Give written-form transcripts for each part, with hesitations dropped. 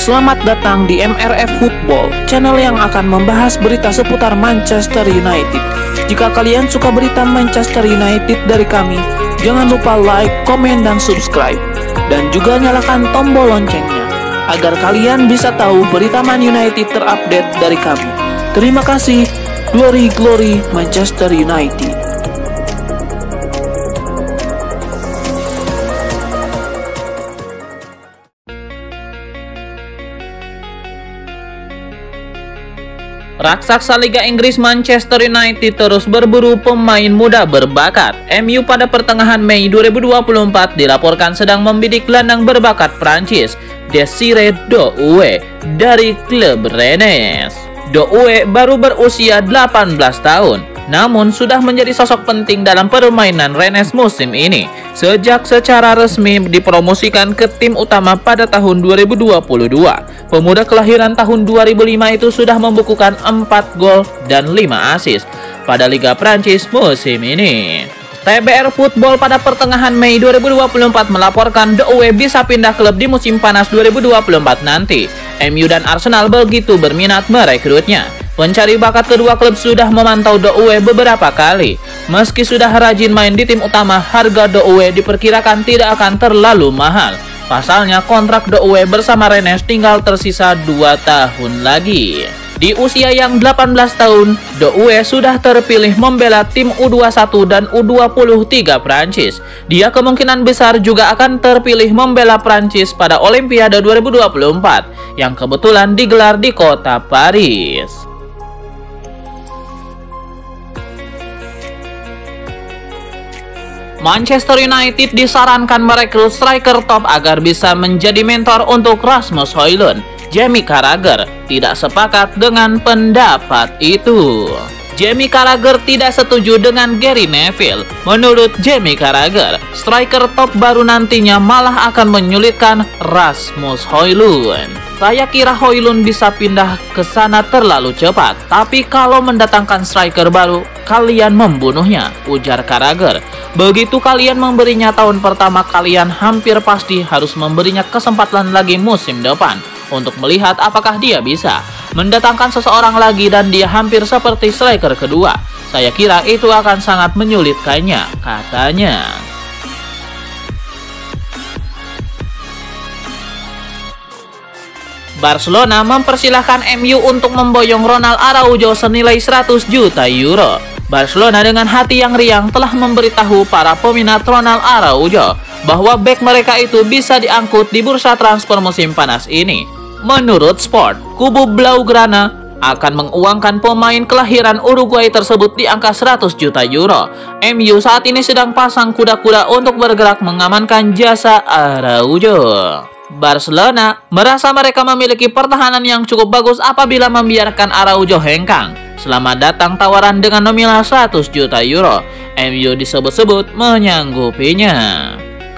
Selamat datang di MRF Football, channel yang akan membahas berita seputar Manchester United. Jika kalian suka berita Manchester United dari kami, jangan lupa like, komen, dan subscribe. Dan juga nyalakan tombol loncengnya, agar kalian bisa tahu berita Man United terupdate dari kami. Terima kasih. Glory, glory Manchester United. Raksasa Liga Inggris Manchester United terus berburu pemain muda berbakat. MU pada pertengahan Mei 2024 dilaporkan sedang membidik gelandang berbakat Prancis, Désiré Doué dari klub Rennes. Doué baru berusia 18 tahun, namun sudah menjadi sosok penting dalam permainan Rennes musim ini. Sejak secara resmi dipromosikan ke tim utama pada tahun 2022, pemuda kelahiran tahun 2005 itu sudah membukukan 4 gol dan 5 assist pada Liga Prancis musim ini. TBR Football pada pertengahan Mei 2024 melaporkan Doué bisa pindah klub di musim panas 2024 nanti. MU dan Arsenal begitu berminat merekrutnya. Pencari bakat kedua klub sudah memantau Doué beberapa kali. Meski sudah rajin main di tim utama, harga Doué diperkirakan tidak akan terlalu mahal. Pasalnya kontrak Doué bersama Rennes tinggal tersisa 2 tahun lagi. Di usia yang 18 tahun, Doué sudah terpilih membela tim U21 dan U23 Prancis. Dia kemungkinan besar juga akan terpilih membela Prancis pada Olimpiade 2024 yang kebetulan digelar di kota Paris. Manchester United disarankan merekrut striker top agar bisa menjadi mentor untuk Rasmus Højlund. Jamie Carragher tidak sepakat dengan pendapat itu. Jamie Carragher tidak setuju dengan Gary Neville. Menurut Jamie Carragher, striker top baru nantinya malah akan menyulitkan Rasmus Højlund. Saya kira Højlund bisa pindah ke sana terlalu cepat, tapi kalau mendatangkan striker baru, kalian membunuhnya, ujar Carragher. Begitu kalian memberinya tahun pertama, kalian hampir pasti harus memberinya kesempatan lagi musim depan untuk melihat apakah dia bisa mendatangkan seseorang lagi dan dia hampir seperti striker kedua. Saya kira itu akan sangat menyulitkannya, katanya. Barcelona mempersilahkan MU untuk memboyong Ronald Araujo senilai 100 juta euro. Barcelona dengan hati yang riang telah memberitahu para peminat Ronald Araujo bahwa bek mereka itu bisa diangkut di bursa transfer musim panas ini. Menurut Sport, kubu Blaugrana akan menguangkan pemain kelahiran Uruguay tersebut di angka 100 juta euro. MU saat ini sedang pasang kuda-kuda untuk bergerak mengamankan jasa Araujo. Barcelona merasa mereka memiliki pertahanan yang cukup bagus apabila membiarkan Araujo hengkang. Selamat datang tawaran dengan nominal 100 juta euro. MU disebut-sebut menyanggupinya.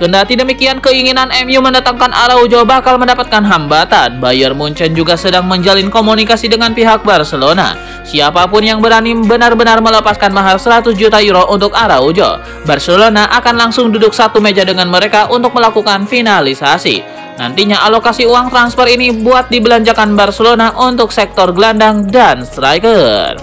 Kendati demikian, keinginan MU mendatangkan Araujo bakal mendapatkan hambatan. Bayern Munchen juga sedang menjalin komunikasi dengan pihak Barcelona. Siapapun yang berani benar-benar melepaskan mahar 100 juta euro untuk Araujo, Barcelona akan langsung duduk satu meja dengan mereka untuk melakukan finalisasi. Nantinya alokasi uang transfer ini buat dibelanjakan Barcelona untuk sektor gelandang dan striker.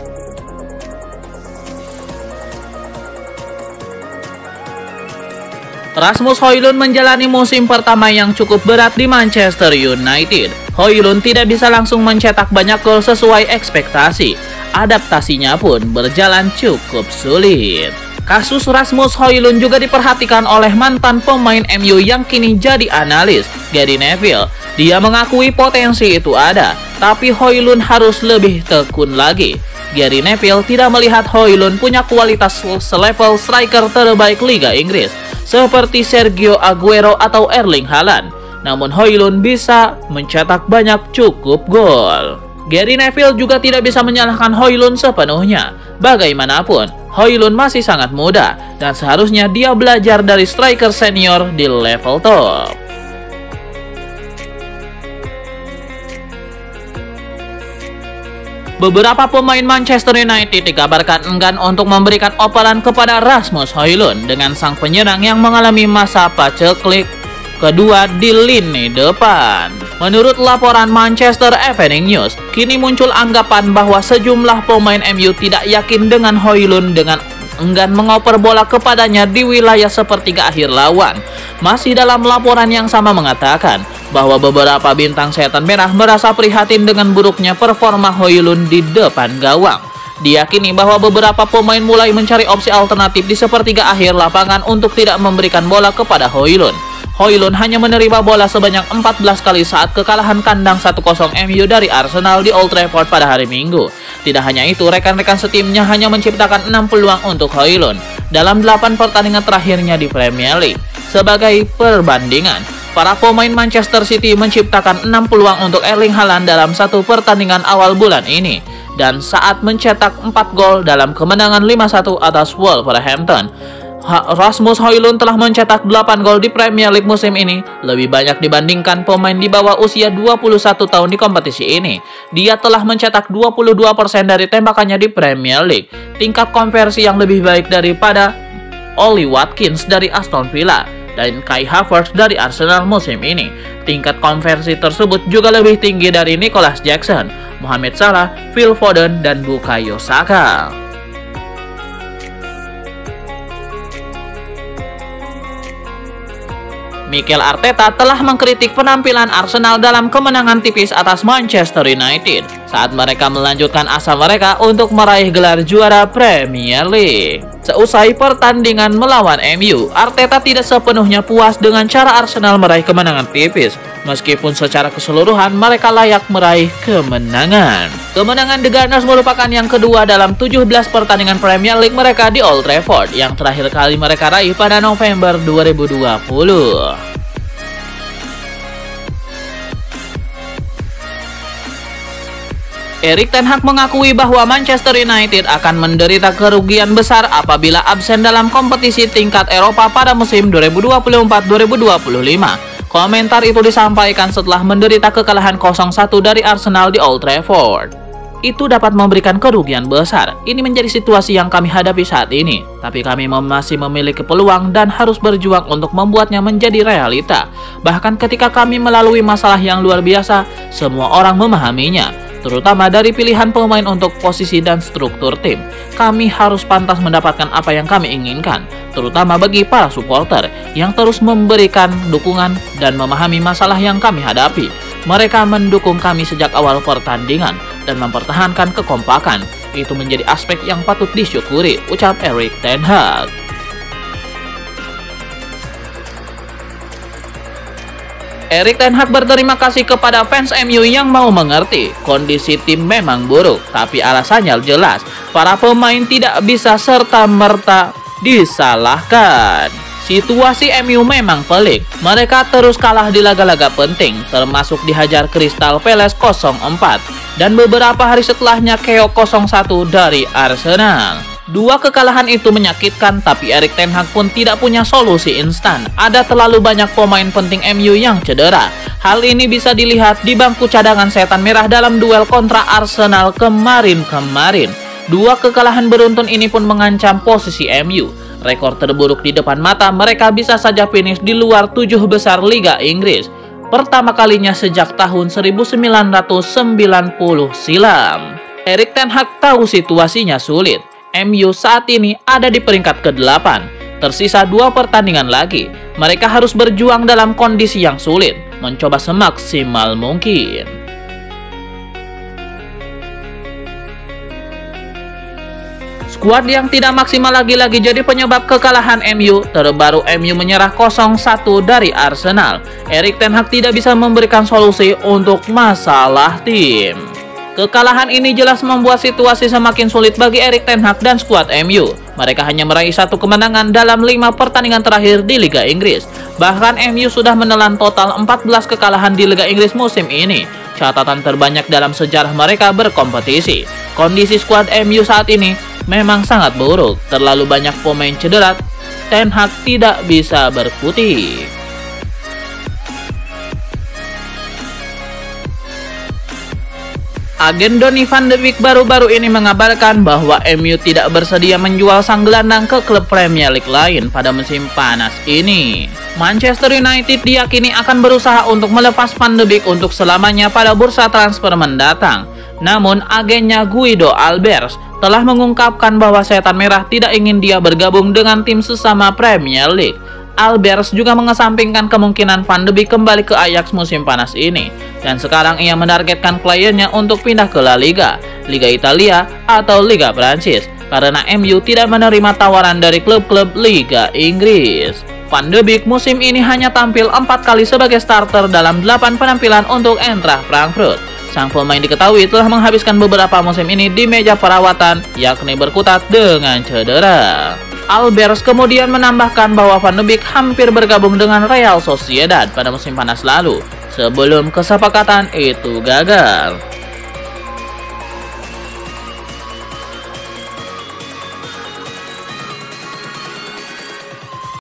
Rasmus Højlund menjalani musim pertama yang cukup berat di Manchester United. Højlund tidak bisa langsung mencetak banyak gol sesuai ekspektasi. Adaptasinya pun berjalan cukup sulit. Kasus Rasmus Højlund juga diperhatikan oleh mantan pemain MU yang kini jadi analis, Gary Neville. Dia mengakui potensi itu ada, tapi Højlund harus lebih tekun lagi. Gary Neville tidak melihat Højlund punya kualitas selevel striker terbaik Liga Inggris, seperti Sergio Aguero atau Erling Haaland. Namun Højlund bisa mencetak banyak cukup gol. Gary Neville juga tidak bisa menyalahkan Højlund sepenuhnya. Bagaimanapun, Højlund masih sangat muda dan seharusnya dia belajar dari striker senior di level top. Beberapa pemain Manchester United dikabarkan enggan untuk memberikan operan kepada Rasmus Højlund dengan sang penyerang yang mengalami masa paceklik kedua di lini depan. Menurut laporan Manchester Evening News, kini muncul anggapan bahwa sejumlah pemain MU tidak yakin dengan Højlund dengan enggan mengoper bola kepadanya di wilayah sepertiga akhir lawan. Masih dalam laporan yang sama mengatakan bahwa beberapa bintang setan merah merasa prihatin dengan buruknya performa Højlund di depan gawang. Diyakini bahwa beberapa pemain mulai mencari opsi alternatif di sepertiga akhir lapangan untuk tidak memberikan bola kepada Højlund. Højlund hanya menerima bola sebanyak 14 kali saat kekalahan kandang 1-0 MU dari Arsenal di Old Trafford pada hari Minggu. Tidak hanya itu, rekan-rekan setimnya hanya menciptakan 6 peluang untuk Højlund dalam 8 pertandingan terakhirnya di Premier League. Sebagai perbandingan, para pemain Manchester City menciptakan 6 peluang untuk Erling Haaland dalam satu pertandingan awal bulan ini, dan saat mencetak 4 gol dalam kemenangan 5-1 atas Wolverhampton. Rasmus Højlund telah mencetak 8 gol di Premier League musim ini, lebih banyak dibandingkan pemain di bawah usia 21 tahun di kompetisi ini. Dia telah mencetak 22% dari tembakannya di Premier League, tingkat konversi yang lebih baik daripada Ollie Watkins dari Aston Villa dan Kai Havertz dari Arsenal musim ini. Tingkat konversi tersebut juga lebih tinggi dari Nicholas Jackson, Mohamed Salah, Phil Foden, dan Bukayo Saka. Mikel Arteta telah mengkritik penampilan Arsenal dalam kemenangan tipis atas Manchester United saat mereka melanjutkan asa mereka untuk meraih gelar juara Premier League. Seusai pertandingan melawan MU, Arteta tidak sepenuhnya puas dengan cara Arsenal meraih kemenangan tipis, meskipun secara keseluruhan mereka layak meraih kemenangan. Kemenangan The Gunners merupakan yang kedua dalam 17 pertandingan Premier League mereka di Old Trafford, yang terakhir kali mereka raih pada November 2020. Erik ten Hag mengakui bahwa Manchester United akan menderita kerugian besar apabila absen dalam kompetisi tingkat Eropa pada musim 2024-2025. Komentar itu disampaikan setelah menderita kekalahan 0-1 dari Arsenal di Old Trafford. Itu dapat memberikan kerugian besar. Ini menjadi situasi yang kami hadapi saat ini, tapi kami masih memiliki peluang dan harus berjuang untuk membuatnya menjadi realita. Bahkan ketika kami melalui masalah yang luar biasa, semua orang memahaminya, terutama dari pilihan pemain untuk posisi dan struktur tim. Kami harus pantas mendapatkan apa yang kami inginkan, terutama bagi para supporter yang terus memberikan dukungan dan memahami masalah yang kami hadapi. Mereka mendukung kami sejak awal pertandingan dan mempertahankan kekompakan. Itu menjadi aspek yang patut disyukuri, ucap Erik ten Hag. Erik ten Hag berterima kasih kepada fans MU yang mau mengerti. Kondisi tim memang buruk, tapi alasannya jelas. Para pemain tidak bisa serta-merta disalahkan. Situasi MU memang pelik. Mereka terus kalah di laga-laga penting, termasuk dihajar Crystal Palace 0-4. Dan beberapa hari setelahnya keok 0-1 dari Arsenal. Dua kekalahan itu menyakitkan, tapi Erik ten Hag pun tidak punya solusi instan. Ada terlalu banyak pemain penting MU yang cedera. Hal ini bisa dilihat di bangku cadangan setan merah dalam duel kontra Arsenal kemarin. Dua kekalahan beruntun ini pun mengancam posisi MU. Rekor terburuk di depan mata, mereka bisa saja finish di luar 7 besar Liga Inggris. Pertama kalinya sejak tahun 1990 silam. Erik ten Hag tahu situasinya sulit. MU saat ini ada di peringkat ke-8. Tersisa 2 pertandingan lagi. Mereka harus berjuang dalam kondisi yang sulit, mencoba semaksimal mungkin. Skuad yang tidak maksimal lagi-lagi jadi penyebab kekalahan MU. Terbaru MU menyerah 0-1 dari Arsenal. Erik ten Hag tidak bisa memberikan solusi untuk masalah tim. Kekalahan ini jelas membuat situasi semakin sulit bagi Erik ten Hag dan skuad MU. Mereka hanya meraih 1 kemenangan dalam 5 pertandingan terakhir di Liga Inggris. Bahkan MU sudah menelan total 14 kekalahan di Liga Inggris musim ini. Catatan terbanyak dalam sejarah mereka berkompetisi. Kondisi skuad MU saat ini memang sangat buruk. Terlalu banyak pemain cedera. Ten Hag tidak bisa berkutik. Agen Donny van de Beek baru-baru ini mengabarkan bahwa MU tidak bersedia menjual sang gelandang ke klub Premier League lain pada musim panas ini. Manchester United diyakini akan berusaha untuk melepas Van de Beek untuk selamanya pada bursa transfer mendatang. Namun, agennya Guido Albers telah mengungkapkan bahwa Setan Merah tidak ingin dia bergabung dengan tim sesama Premier League. Albers juga mengesampingkan kemungkinan Van de Beek kembali ke Ajax musim panas ini, dan sekarang ia menargetkan kliennya untuk pindah ke La Liga, Liga Italia, atau Liga Prancis, karena MU tidak menerima tawaran dari klub-klub Liga Inggris. Van de Beek musim ini hanya tampil 4 kali sebagai starter dalam 8 penampilan untuk Eintracht Frankfurt. Sang pemain diketahui telah menghabiskan beberapa musim ini di meja perawatan, yakni berkutat dengan cedera. Albers kemudian menambahkan bahwa Van de Beek hampir bergabung dengan Real Sociedad pada musim panas lalu, sebelum kesepakatan itu gagal.